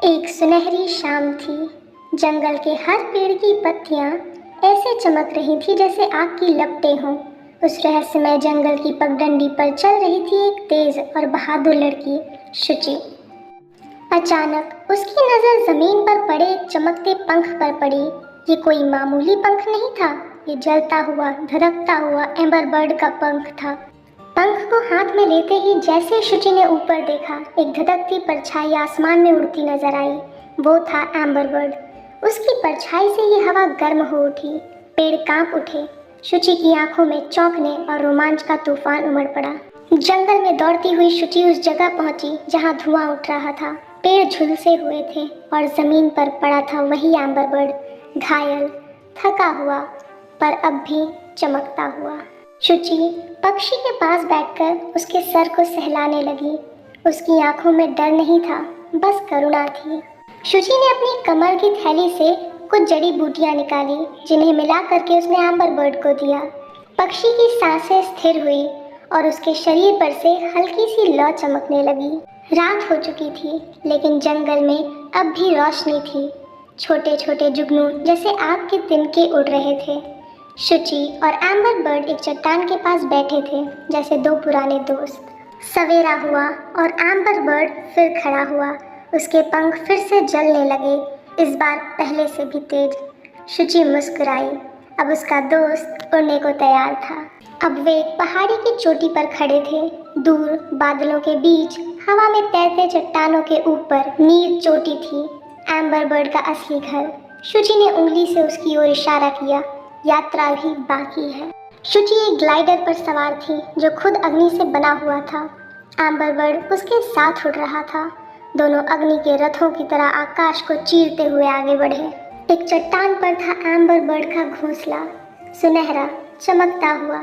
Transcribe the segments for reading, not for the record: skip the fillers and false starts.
एक सुनहरी शाम थी। जंगल के हर पेड़ की पत्तियां ऐसे चमक रही थी जैसे आग की लपटें हों। उस रहस्यमय जंगल की पगडंडी पर चल रही थी एक तेज और बहादुर लड़की, शुचि। अचानक उसकी नज़र जमीन पर पड़े एक चमकते पंख पर पड़ी। ये कोई मामूली पंख नहीं था, ये जलता हुआ, धड़कता हुआ एम्बर बर्ड का पंख था। पंख को हाथ में लेते ही जैसे शुचि ने ऊपर देखा, एक धधकती परछाई आसमान में उड़ती नजर आई। वो था एम्बर बर्ड। उसकी परछाई से ही हवा गर्म हो उठी, पेड़ कांप उठे। शुचि की आंखों में चौंकने और रोमांच का तूफान उमड़ पड़ा। जंगल में दौड़ती हुई शुचि उस जगह पहुंची जहां धुआं उठ रहा था। पेड़ झुलसे हुए थे और जमीन पर पड़ा था वही एम्बर बर्ड, घायल, थका हुआ, पर अब भी चमकता हुआ। शुचि पक्षी के पास बैठकर उसके सर को सहलाने लगी। उसकी आंखों में डर नहीं था, बस करुणा थी। शुचि ने अपनी कमर की थैली से कुछ जड़ी बूटियां निकाली, जिन्हें मिला करके उसने एम्बर बर्ड को दिया। पक्षी की सांसें स्थिर हुई और उसके शरीर पर से हल्की सी लौ चमकने लगी। रात हो चुकी थी, लेकिन जंगल में अब भी रोशनी थी। छोटे छोटे जुगनू जैसे आग के तिनके उड़ रहे थे। शुचि और एम्बर बर्ड एक चट्टान के पास बैठे थे, जैसे दो पुराने दोस्त। सवेरा हुआ और एम्बर बर्ड फिर खड़ा हुआ। उसके पंख फिर से जलने लगे, इस बार पहले से भी तेज। शुचि मुस्कुराई। अब उसका दोस्त उड़ने को तैयार था। अब वे एक पहाड़ी की चोटी पर खड़े थे। दूर बादलों के बीच हवा में तैरते चट्टानों के ऊपर नील चोटी थी, एम्बर बर्ड का असली घर। शुचि ने उंगली से उसकी ओर इशारा किया। यात्रा भी बाकी है। शुचि एक ग्लाइडर पर सवार थी जो खुद अग्नि से बना हुआ था। एम्बर बर्ड उसके साथ उड़ रहा था। दोनों अग्नि के रथों की तरह आकाश को चीरते हुए आगे बढ़े। एक चट्टान पर था एम्बर बर्ड का घोंसला, सुनहरा, चमकता हुआ।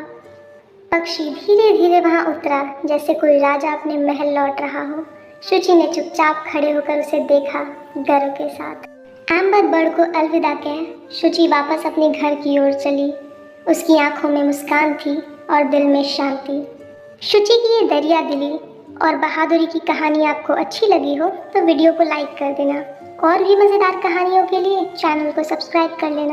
पक्षी धीरे धीरे वहां उतरा, जैसे कोई राजा अपने महल लौट रहा हो। शुचि ने चुपचाप खड़े होकर उसे देखा, गर्व के साथ। एम्बर बर्ड को अलविदा कह शुचि वापस अपने घर की ओर चली। उसकी आंखों में मुस्कान थी और दिल में शांति। शुचि की ये दरिया दिली और बहादुरी की कहानी आपको अच्छी लगी हो तो वीडियो को लाइक कर देना। और भी मज़ेदार कहानियों के लिए चैनल को सब्सक्राइब कर लेना।